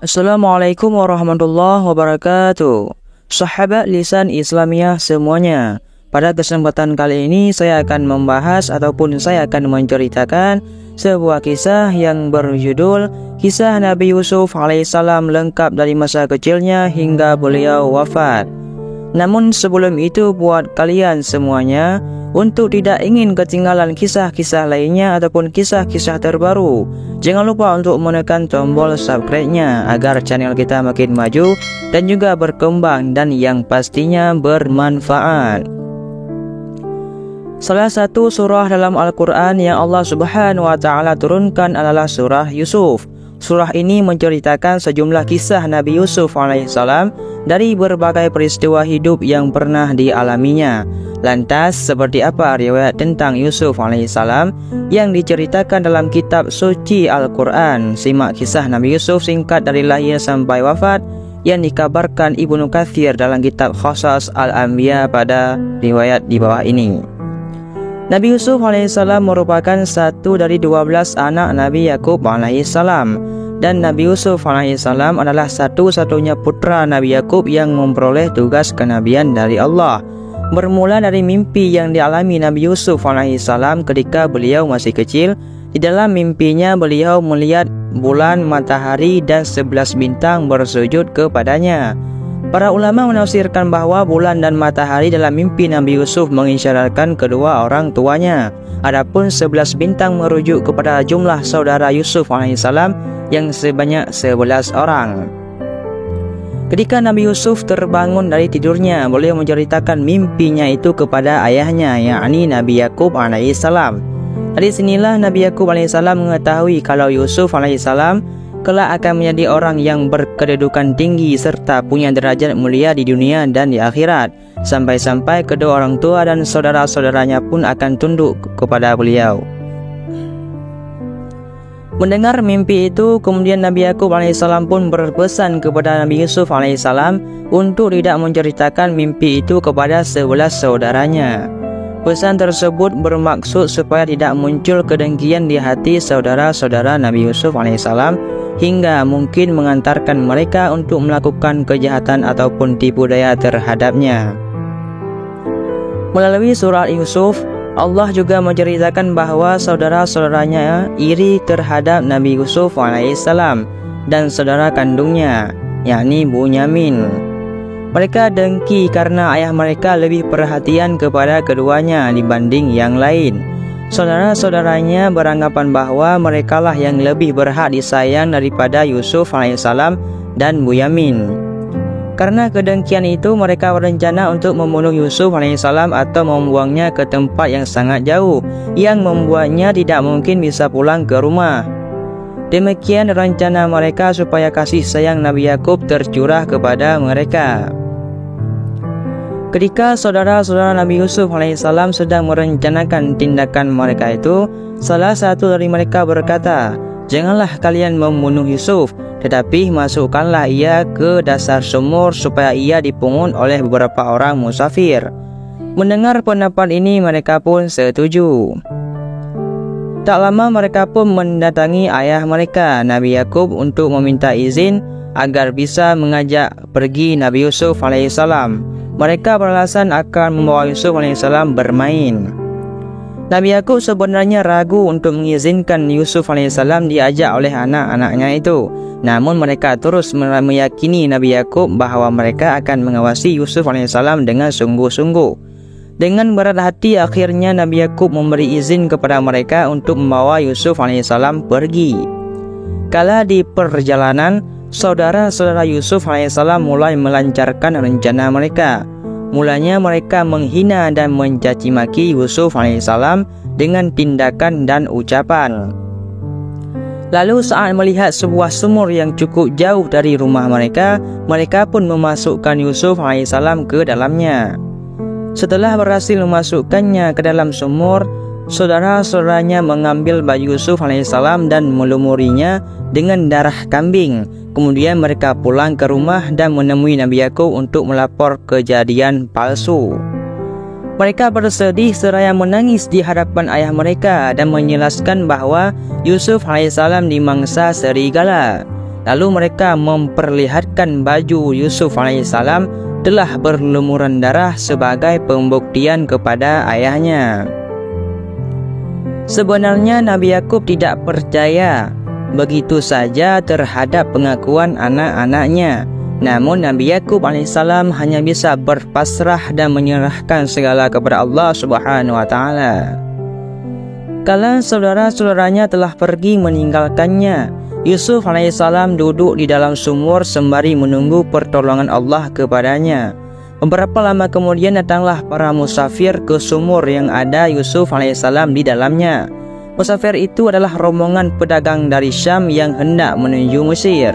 Assalamualaikum warahmatullahi wabarakatuh. Sahabat lisan Islamiyah semuanya, pada kesempatan kali ini saya akan membahas ataupun saya akan menceritakan sebuah kisah yang berjudul Kisah Nabi Yusuf alaihissalam lengkap dari masa kecilnya hingga beliau wafat. Namun sebelum itu, buat kalian semuanya, untuk tidak ingin ketinggalan kisah-kisah lainnya ataupun kisah-kisah terbaru, jangan lupa untuk menekan tombol subscribe-nya agar channel kita makin maju dan juga berkembang dan yang pastinya bermanfaat. Salah satu surah dalam Al-Quran yang Allah Subhanahu wa Ta'ala turunkan adalah surah Yusuf. Surah ini menceritakan sejumlah kisah Nabi Yusuf alaihissalam dari berbagai peristiwa hidup yang pernah dialaminya. Lantas, seperti apa riwayat tentang Yusuf alaihissalam yang diceritakan dalam kitab suci Al-Quran? Simak kisah Nabi Yusuf singkat dari lahir sampai wafat yang dikabarkan Ibnu Katsir dalam kitab Qasas Al-Anbiya pada riwayat di bawah ini. Nabi Yusuf alaihissalam merupakan satu dari 12 anak Nabi Yakub alaihissalam, dan Nabi Yusuf alaihissalam adalah satu-satunya putra Nabi Yakub yang memperoleh tugas kenabian dari Allah. Bermula dari mimpi yang dialami Nabi Yusuf alaihissalam ketika beliau masih kecil. Di dalam mimpinya beliau melihat bulan, matahari, dan 11 bintang bersujud kepadanya. Para ulama menafsirkan bahwa bulan dan matahari dalam mimpi Nabi Yusuf mengisyaratkan kedua orang tuanya. Adapun 11 bintang merujuk kepada jumlah saudara Yusuf alaihissalam yang sebanyak 11 orang. Ketika Nabi Yusuf terbangun dari tidurnya, beliau menceritakan mimpinya itu kepada ayahnya, yakni Nabi Yakub alaihissalam. Dari sinilah Nabi Yakub alaihissalam mengetahui kalau Yusuf alaihissalam kelak akan menjadi orang yang berkedudukan tinggi serta punya derajat mulia di dunia dan di akhirat, sampai-sampai kedua orang tua dan saudara-saudaranya pun akan tunduk kepada beliau. Mendengar mimpi itu, kemudian Nabi Yakub alaihissalam pun berpesan kepada Nabi Yusuf alaihissalam untuk tidak menceritakan mimpi itu kepada 11 saudaranya. Pesan tersebut bermaksud supaya tidak muncul kedengkian di hati saudara-saudara Nabi Yusuf alaihissalam hingga mungkin mengantarkan mereka untuk melakukan kejahatan ataupun tipu daya terhadapnya. Melalui surat Yusuf, Allah juga menceritakan bahwa saudara-saudaranya iri terhadap Nabi Yusuf alaihissalam dan saudara kandungnya, yakni Bunyamin. Mereka dengki karena ayah mereka lebih perhatian kepada keduanya dibanding yang lain. Saudara-saudaranya beranggapan bahwa merekalah yang lebih berhak disayang daripada Yusuf alaihissalam dan Bunyamin. Karena kedengkian itu, mereka berencana untuk membunuh Yusuf alaihissalam atau membuangnya ke tempat yang sangat jauh, yang membuatnya tidak mungkin bisa pulang ke rumah. Demikian rencana mereka supaya kasih sayang Nabi Yakub tercurah kepada mereka. Ketika saudara-saudara Nabi Yusuf alaihissalam sedang merencanakan tindakan mereka itu, salah satu dari mereka berkata, "Janganlah kalian membunuh Yusuf, tetapi masukkanlah ia ke dasar sumur supaya ia dipungut oleh beberapa orang musafir." Mendengar pendapat ini, mereka pun setuju. Tak lama mereka pun mendatangi ayah mereka, Nabi Yakub, untuk meminta izin agar bisa mengajak pergi Nabi Yusuf alaihissalam. Mereka beralasan akan membawa Yusuf alaihissalam bermain. Nabi Yakub sebenarnya ragu untuk mengizinkan Yusuf alaihissalam diajak oleh anak-anaknya itu. Namun mereka terus meyakini Nabi Yakub bahwa mereka akan mengawasi Yusuf alaihissalam dengan sungguh-sungguh. Dengan berat hati, akhirnya Nabi Yakub memberi izin kepada mereka untuk membawa Yusuf alaihissalam pergi. Kala di perjalanan, saudara-saudara Yusuf alaihissalam mulai melancarkan rencana mereka. Mulanya mereka menghina dan mencaci maki Yusuf alaihissalam dengan tindakan dan ucapan. Lalu saat melihat sebuah sumur yang cukup jauh dari rumah mereka, mereka pun memasukkan Yusuf alaihissalam ke dalamnya. Setelah berhasil memasukkannya ke dalam sumur, saudara-saudaranya mengambil baju Yusuf alaihissalam dan melumurinya dengan darah kambing. Kemudian mereka pulang ke rumah dan menemui Nabi Yakub untuk melapor kejadian palsu. Mereka bersedih seraya menangis di hadapan ayah mereka dan menjelaskan bahwa Yusuf alaihissalam dimangsa serigala. Lalu mereka memperlihatkan baju Yusuf alaihissalam telah berlumuran darah sebagai pembuktian kepada ayahnya. Sebenarnya Nabi Yakub tidak percaya begitu saja terhadap pengakuan anak-anaknya. Namun Nabi Yakub alaihissalam hanya bisa berpasrah dan menyerahkan segala kepada Allah Subhanahu wa taala. Kala saudara-saudaranya telah pergi meninggalkannya, Yusuf alaihissalam duduk di dalam sumur sembari menunggu pertolongan Allah kepadanya. Beberapa lama kemudian datanglah para musafir ke sumur yang ada Yusuf alaihissalam di dalamnya. Musafir itu adalah rombongan pedagang dari Syam yang hendak menuju Mesir.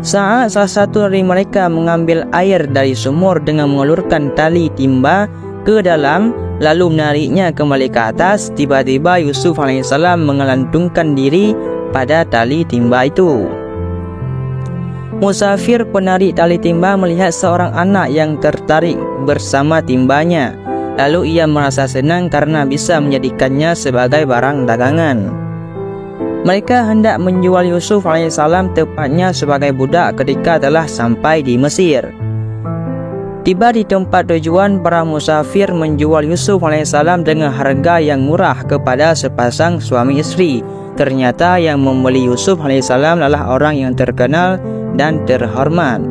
Saat salah satu dari mereka mengambil air dari sumur dengan mengulurkan tali timba ke dalam lalu menariknya kembali ke atas, tiba-tiba Yusuf alaihissalam mengelantungkan diri pada tali timba itu. Musafir penarik tali timba melihat seorang anak yang tertarik bersama timbanya. Lalu ia merasa senang karena bisa menjadikannya sebagai barang dagangan. Mereka hendak menjual Yusuf alaihissalam tepatnya sebagai budak ketika telah sampai di Mesir. Tiba di tempat tujuan, para musafir menjual Yusuf alaihissalam dengan harga yang murah kepada sepasang suami istri. Ternyata yang membeli Yusuf alaihissalam adalah orang yang terkenal dan terhormat.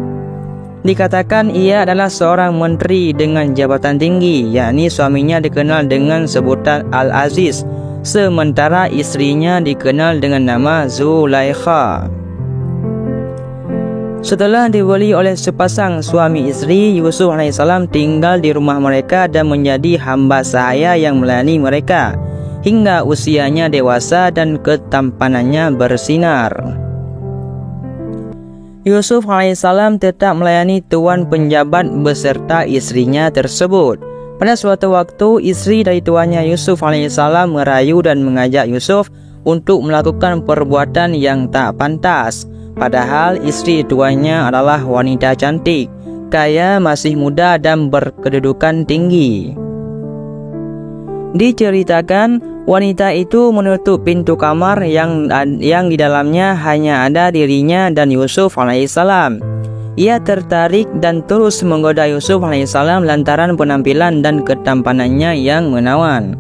Dikatakan ia adalah seorang menteri dengan jabatan tinggi, yakni suaminya dikenal dengan sebutan Al-Aziz, sementara istrinya dikenal dengan nama Zulaikha. Setelah dibeli oleh sepasang suami istri, Yusuf alaihissalam tinggal di rumah mereka dan menjadi hamba sahaya yang melayani mereka hingga usianya dewasa dan ketampanannya bersinar. Yusuf alaihissalam tetap melayani tuan penjabat beserta istrinya tersebut. Pada suatu waktu, istri dari tuannya Yusuf alaihissalam merayu dan mengajak Yusuf untuk melakukan perbuatan yang tak pantas. Padahal istri tuannya adalah wanita cantik, kaya, masih muda dan berkedudukan tinggi. Diceritakan, wanita itu menutup pintu kamar yang di dalamnya hanya ada dirinya dan Yusuf alaihissalam. Ia tertarik dan terus menggoda Yusuf alaihissalam lantaran penampilan dan ketampanannya yang menawan.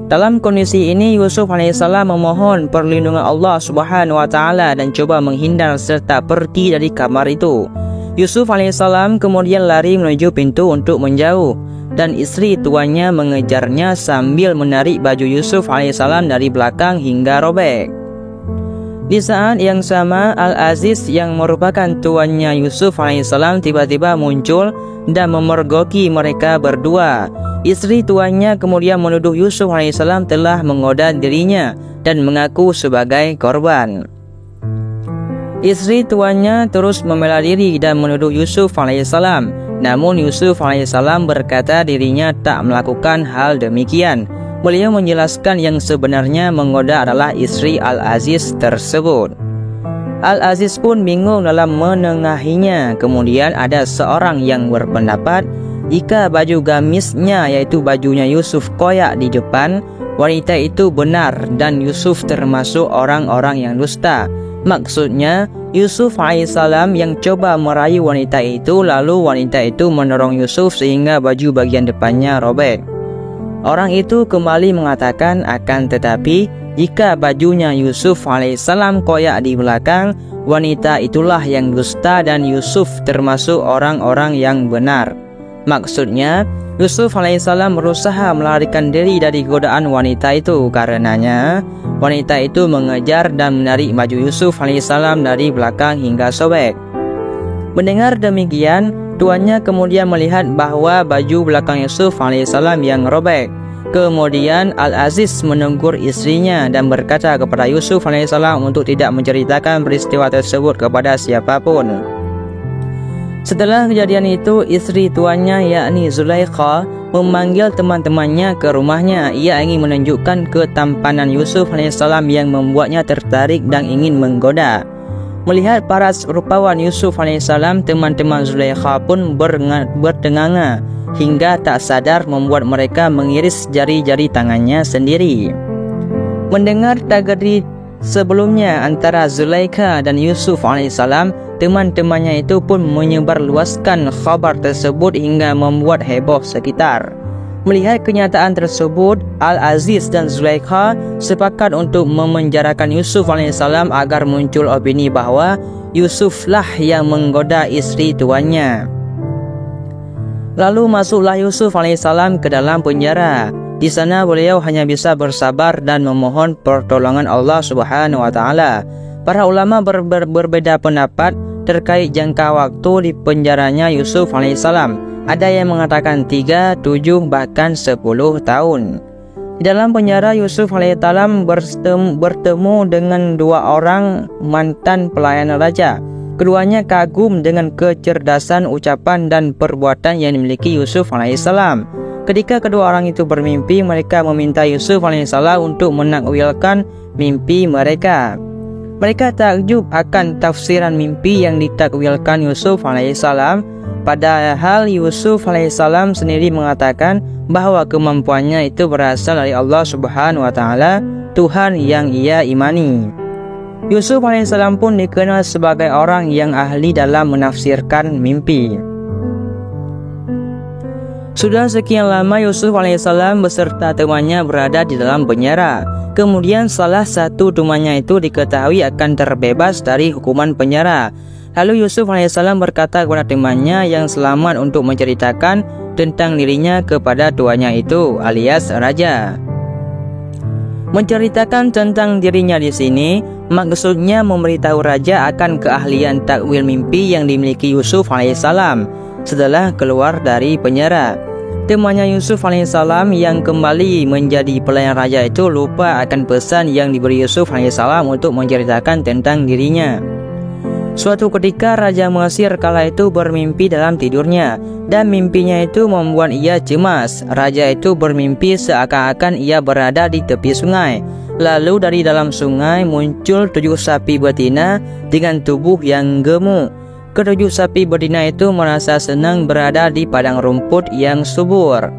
Dalam kondisi ini, Yusuf alaihissalam memohon perlindungan Allah Subhanahu wa taala dan coba menghindar serta pergi dari kamar itu. Yusuf alaihissalam kemudian lari menuju pintu untuk menjauh, dan istri tuannya mengejarnya sambil menarik baju Yusuf alaihissalam dari belakang hingga robek. Di saat yang sama, Al-Aziz yang merupakan tuannya Yusuf alaihissalam tiba-tiba muncul dan memergoki mereka berdua. Istri tuannya kemudian menuduh Yusuf alaihissalam telah menggoda dirinya dan mengaku sebagai korban. Istri tuannya terus membela diri dan menuduh Yusuf alaihissalam. Namun Yusuf alaihissalam berkata dirinya tak melakukan hal demikian. Beliau menjelaskan yang sebenarnya menggoda adalah istri Al-Aziz tersebut. Al-Aziz pun bingung dalam menengahinya. Kemudian ada seorang yang berpendapat jika baju gamisnya, yaitu bajunya Yusuf, koyak di depan, wanita itu benar dan Yusuf termasuk orang-orang yang dusta. Maksudnya Yusuf alaihissalam yang coba merayu wanita itu, lalu wanita itu mendorong Yusuf sehingga baju bagian depannya robek. Orang itu kembali mengatakan, akan tetapi jika bajunya Yusuf alaihissalam koyak di belakang, wanita itulah yang dusta dan Yusuf termasuk orang-orang yang benar. Maksudnya Yusuf alaihissalam berusaha melarikan diri dari godaan wanita itu. Karenanya wanita itu mengejar dan menarik baju Yusuf alaihissalam dari belakang hingga sobek. Mendengar demikian, tuannya kemudian melihat bahwa baju belakang Yusuf alaihissalam yang robek. Kemudian Al-Aziz menegur istrinya dan berkata kepada Yusuf alaihissalam untuk tidak menceritakan peristiwa tersebut kepada siapapun. Setelah kejadian itu, istri tuannya yakni Zulaikha memanggil teman-temannya ke rumahnya. Ia ingin menunjukkan ketampanan Yusuf alaihissalam yang membuatnya tertarik dan ingin menggoda. Melihat paras rupawan Yusuf alaihissalam, teman-teman Zulaikha pun berdenganga hingga tak sadar membuat mereka mengiris jari-jari tangannya sendiri. Mendengar Sebelumnya antara Zulaikha dan Yusuf alaihissalam, teman-temannya itu pun menyebarluaskan khabar tersebut hingga membuat heboh sekitar. Melihat kenyataan tersebut, Al-Aziz dan Zulaikha sepakat untuk memenjarakan Yusuf alaihissalam agar muncul opini bahawa Yusuflah yang menggoda isteri tuannya. Lalu masuklah Yusuf alaihissalam ke dalam penjara. Di sana beliau hanya bisa bersabar dan memohon pertolongan Allah Subhanahu wa taala. Para ulama berbeda pendapat terkait jangka waktu di penjaranya Yusuf alaihissalam. Ada yang mengatakan 3, 7, bahkan 10 tahun. Di dalam penjara Yusuf alaihissalam bertemu dengan 2 orang mantan pelayan raja. Keduanya kagum dengan kecerdasan ucapan dan perbuatan yang dimiliki Yusuf alaihissalam. Ketika kedua orang itu bermimpi, mereka meminta Yusuf alaihissalam untuk menakwilkan mimpi mereka. Mereka takjub akan tafsiran mimpi yang ditakwilkan Yusuf alaihissalam. Padahal Yusuf alaihissalam sendiri mengatakan bahwa kemampuannya itu berasal dari Allah Subhanahu wa taala, Tuhan yang ia imani. Yusuf alaihissalam pun dikenal sebagai orang yang ahli dalam menafsirkan mimpi. Sudah sekian lama Yusuf alaihissalam beserta temannya berada di dalam penjara. Kemudian salah satu temannya itu diketahui akan terbebas dari hukuman penjara. Lalu Yusuf alaihissalam berkata kepada temannya yang selamat untuk menceritakan tentang dirinya kepada tuannya itu, alias raja. Menceritakan tentang dirinya di sini maksudnya memberitahu raja akan keahlian takwil mimpi yang dimiliki Yusuf alaihissalam setelah keluar dari penjara. Temannya Yusuf alaihissalam yang kembali menjadi pelayan raja itu lupa akan pesan yang diberi Yusuf alaihissalam untuk menceritakan tentang dirinya. Suatu ketika Raja Mesir kala itu bermimpi dalam tidurnya, dan mimpinya itu membuat ia cemas. Raja itu bermimpi seakan-akan ia berada di tepi sungai. Lalu dari dalam sungai muncul 7 sapi betina dengan tubuh yang gemuk. Ketujuh sapi betina itu merasa senang berada di padang rumput yang subur.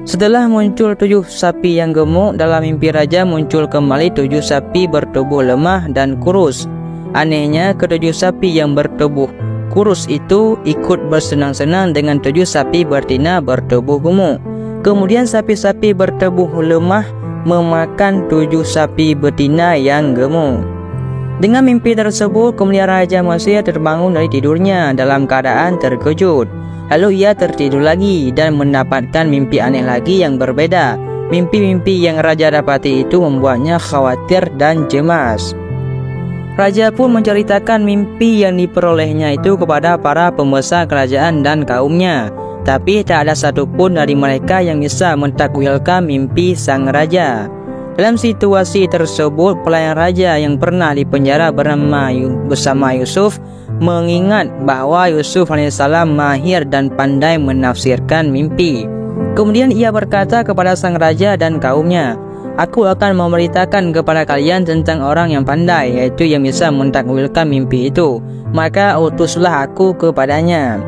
Setelah muncul 7 sapi yang gemuk, dalam mimpi raja muncul kembali 7 sapi bertubuh lemah dan kurus. Anehnya, ketujuh sapi yang bertubuh kurus itu ikut bersenang-senang dengan 7 sapi betina bertubuh gemuk. Kemudian sapi-sapi bertubuh lemah memakan 7 sapi betina yang gemuk. Dengan mimpi tersebut, kemudian Raja Mesir terbangun dari tidurnya dalam keadaan terkejut. Lalu ia tertidur lagi dan mendapatkan mimpi aneh lagi yang berbeda. Mimpi-mimpi yang Raja dapati itu membuatnya khawatir dan cemas. Raja pun menceritakan mimpi yang diperolehnya itu kepada para pembesar kerajaan dan kaumnya. Tapi tak ada satupun dari mereka yang bisa mentakwilkan mimpi sang raja. Dalam situasi tersebut, pelayan raja yang pernah dipenjara bersama Yusuf mengingat bahwa Yusuf alaihissalam mahir dan pandai menafsirkan mimpi. Kemudian ia berkata kepada sang raja dan kaumnya, "Aku akan memberitakan kepada kalian tentang orang yang pandai, yaitu yang bisa mentakwilkan mimpi itu. Maka utuslah aku kepadanya."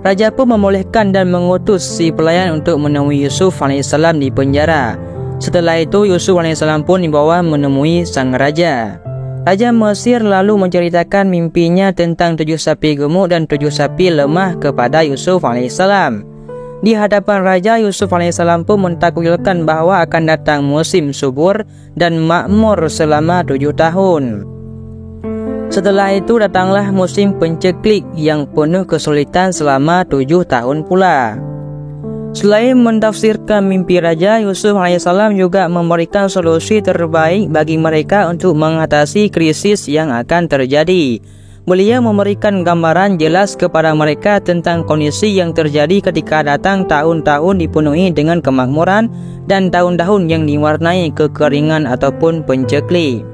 Raja pun membolehkan dan mengutus si pelayan untuk menemui Yusuf alaihissalam di penjara. Setelah itu Yusuf alaihissalam pun dibawa menemui sang raja. Raja Mesir lalu menceritakan mimpinya tentang 7 sapi gemuk dan 7 sapi lemah kepada Yusuf alaihissalam. Di hadapan raja, Yusuf alaihissalam pun mentakwilkan bahwa akan datang musim subur dan makmur selama 7 tahun. Setelah itu datanglah musim penceklik yang penuh kesulitan selama 7 tahun pula. Selain mentafsirkan mimpi raja, Yusuf alaihissalam juga memberikan solusi terbaik bagi mereka untuk mengatasi krisis yang akan terjadi. Beliau memberikan gambaran jelas kepada mereka tentang kondisi yang terjadi ketika datang tahun-tahun dipenuhi dengan kemakmuran dan tahun-tahun yang diwarnai kekeringan ataupun penceklik.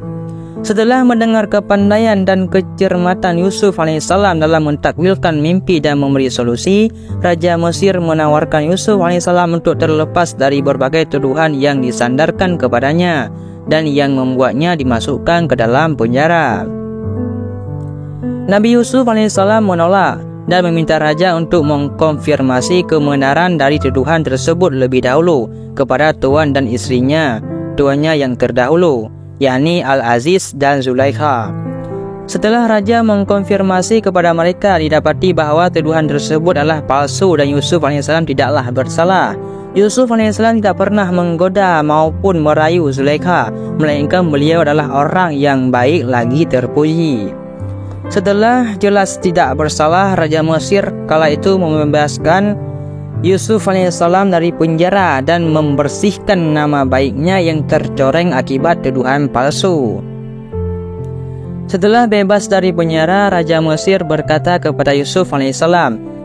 Setelah mendengar kepandaian dan kecermatan Yusuf alaihissalam dalam mentakwilkan mimpi dan memberi solusi, Raja Mesir menawarkan Yusuf alaihissalam untuk terlepas dari berbagai tuduhan yang disandarkan kepadanya dan yang membuatnya dimasukkan ke dalam penjara. Nabi Yusuf alaihissalam menolak dan meminta raja untuk mengkonfirmasi kebenaran dari tuduhan tersebut lebih dahulu kepada tuan dan istrinya, tuannya yang terdahulu. yakni Al-Aziz dan Zulaikha. Setelah raja mengkonfirmasi kepada mereka, didapati bahawa tuduhan tersebut adalah palsu dan Yusuf AS tidaklah bersalah. Yusuf AS tidak pernah menggoda maupun merayu Zulaikha, melainkan beliau adalah orang yang baik lagi terpuji. Setelah jelas tidak bersalah, Raja Mesir kala itu membebaskan Yusuf AS dari penjara dan membersihkan nama baiknya yang tercoreng akibat tuduhan palsu. Setelah bebas dari penjara, Raja Mesir berkata kepada Yusuf AS,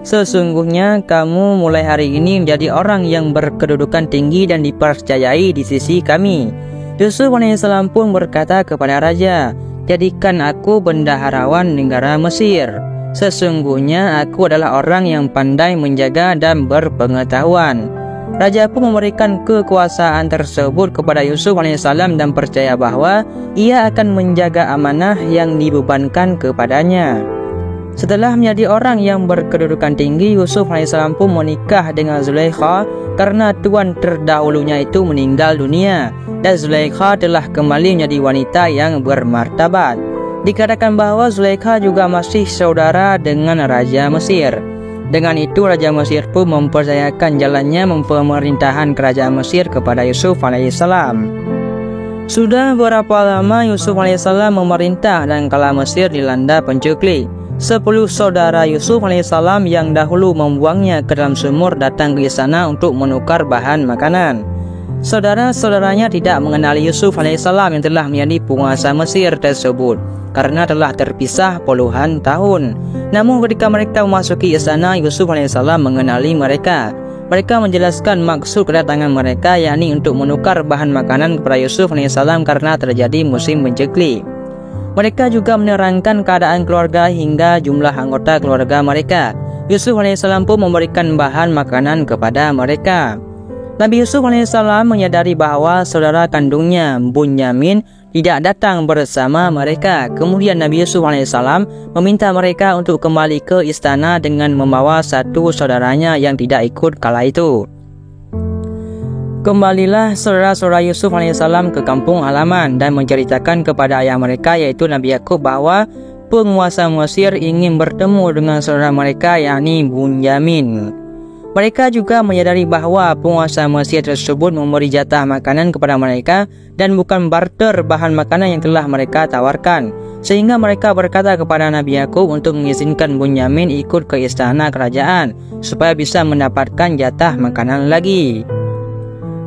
"Sesungguhnya kamu mulai hari ini menjadi orang yang berkedudukan tinggi dan dipercayai di sisi kami." Yusuf AS pun berkata kepada raja, "Jadikan aku bendaharawan negara Mesir. Sesungguhnya aku adalah orang yang pandai menjaga dan berpengetahuan." Raja pun memberikan kekuasaan tersebut kepada Yusuf AS dan percaya bahawa ia akan menjaga amanah yang dibebankan kepadanya. Setelah menjadi orang yang berkedudukan tinggi, Yusuf AS pun menikah dengan Zulaikha karena tuan terdahulunya itu meninggal dunia, dan Zulaikha telah kembali menjadi wanita yang bermartabat. Dikatakan bahawa Zulaikha juga masih saudara dengan Raja Mesir. Dengan itu, Raja Mesir pun mempercayakan jalannya pemerintahan kerajaan Mesir kepada Yusuf AS. Sudah berapa lama Yusuf AS memerintah dan kala Mesir dilanda pencuri. 10 saudara Yusuf AS yang dahulu membuangnya ke dalam sumur datang ke sana untuk menukar bahan makanan. Saudara-saudaranya tidak mengenali Yusuf AS yang telah menjadi penguasa Mesir tersebut karena telah terpisah puluhan tahun. Namun ketika mereka memasuki istana, Yusuf AS mengenali mereka. Mereka menjelaskan maksud kedatangan mereka, yakni untuk menukar bahan makanan kepada Yusuf AS karena terjadi musim menceklik. Mereka juga menerangkan keadaan keluarga hingga jumlah anggota keluarga mereka. Yusuf AS pun memberikan bahan makanan kepada mereka. Nabi Yusuf AS menyadari bahawa saudara kandungnya Bunyamin tidak datang bersama mereka. Kemudian Nabi Yusuf AS meminta mereka untuk kembali ke istana dengan membawa satu saudaranya yang tidak ikut kala itu. Kembalilah saudara-saudara Yusuf AS ke kampung halaman dan menceritakan kepada ayah mereka, yaitu Nabi Yakub, bahawa penguasa Mesir ingin bertemu dengan saudara mereka, yakni Bunyamin. Mereka juga menyadari bahawa penguasa Mesir tersebut memberi jatah makanan kepada mereka dan bukan barter bahan makanan yang telah mereka tawarkan. Sehingga mereka berkata kepada Nabi Yakub untuk mengizinkan Bunyamin ikut ke istana kerajaan supaya bisa mendapatkan jatah makanan lagi.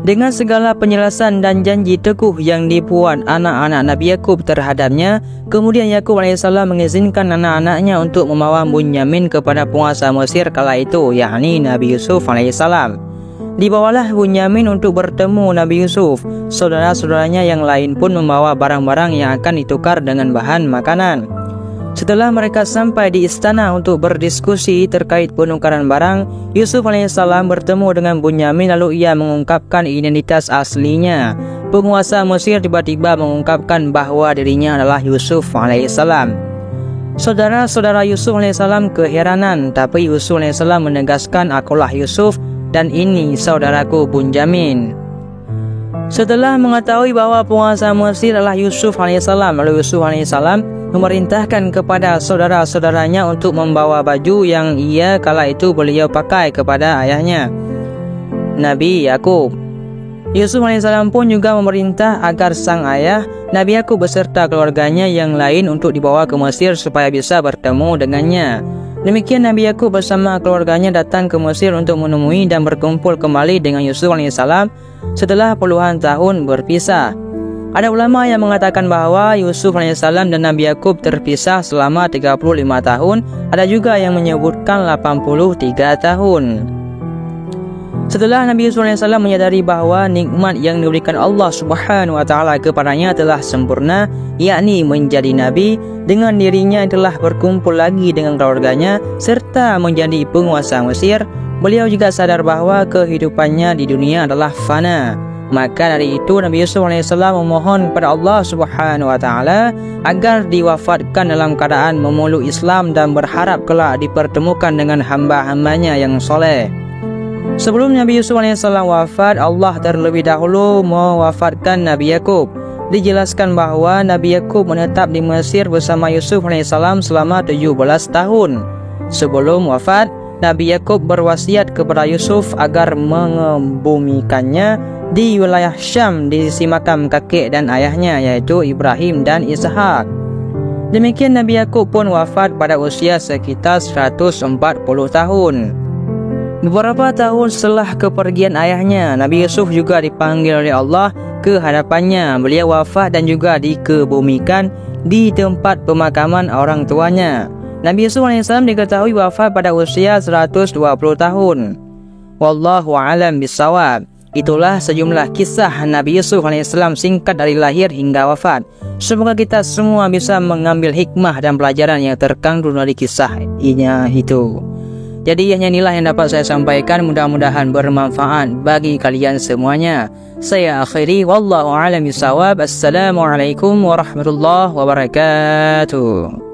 Dengan segala penjelasan dan janji teguh yang dibuat anak-anak Nabi Yakub terhadapnya, kemudian Yakub AS mengizinkan anak-anaknya untuk membawa Bunyamin kepada penguasa Mesir kala itu, yakni Nabi Yusuf AS. Dibawalah Bunyamin untuk bertemu Nabi Yusuf. Saudara-saudaranya yang lain pun membawa barang-barang yang akan ditukar dengan bahan makanan. Setelah mereka sampai di istana untuk berdiskusi terkait penukaran barang, Yusuf AS bertemu dengan Bunyamin lalu ia mengungkapkan identitas aslinya. Penguasa Mesir tiba-tiba mengungkapkan bahawa dirinya adalah Yusuf AS. Saudara-saudara Yusuf AS keheranan, tapi Yusuf AS menegaskan, "Akulah Yusuf dan ini saudaraku Bunyamin." Setelah mengetahui bahawa penguasa Mesir adalah Yusuf AS, lalu Yusuf AS memerintahkan kepada saudara-saudaranya untuk membawa baju yang kala itu beliau pakai kepada ayahnya, Nabi Yakub. Yusuf AS pun juga memerintah agar sang ayah, Nabi Yakub beserta keluarganya yang lain untuk dibawa ke Mesir supaya bisa bertemu dengannya. Demikian Nabi Yakub bersama keluarganya datang ke Mesir untuk menemui dan berkumpul kembali dengan Yusuf AS setelah puluhan tahun berpisah. Ada ulama yang mengatakan bahawa Yusuf AS dan Nabi Yakub terpisah selama 35 tahun. Ada juga yang menyebutkan 83 tahun. Setelah Nabi Yusuf AS menyadari bahawa nikmat yang diberikan Allah Subhanahu wa taala kepadanya telah sempurna, yakni menjadi nabi, dengan dirinya yang telah berkumpul lagi dengan keluarganya serta menjadi penguasa Mesir, beliau juga sadar bahawa kehidupannya di dunia adalah fana. Maka dari itu Nabi Yusuf AS memohon kepada Allah Subhanahu wa taala agar diwafatkan dalam keadaan memeluk Islam dan berharap kelak dipertemukan dengan hamba-hambanya yang soleh. Sebelum Nabi Yusuf AS wafat, Allah terlebih dahulu mewafatkan Nabi Yakub. dijelaskan bahawa Nabi Yakub menetap di Mesir bersama Yusuf AS selama 17 tahun. Sebelum wafat, Nabi Yakub berwasiat kepada Yusuf agar mengebumikannya di wilayah Syam di sisi makam kakek dan ayahnya, yaitu Ibrahim dan Ishak. Demikian Nabi Yakub pun wafat pada usia sekitar 140 tahun. Beberapa tahun setelah kepergian ayahnya, Nabi Yusuf juga dipanggil oleh Allah ke hadapannya. Beliau wafat dan juga dikebumikan di tempat pemakaman orang tuanya. Nabi Yusuf AS diketahui wafat pada usia 120 tahun. Wallahu a'lam bissawab. Itulah sejumlah kisah Nabi Yusuf AS singkat dari lahir hingga wafat. Semoga kita semua bisa mengambil hikmah dan pelajaran yang terkandung dari kisahnya itu. Jadi hanya inilah yang dapat saya sampaikan, mudah-mudahan bermanfaat bagi kalian semuanya. Saya akhiri, wallahu a'lam bissawab. Assalamualaikum warahmatullahi wabarakatuh.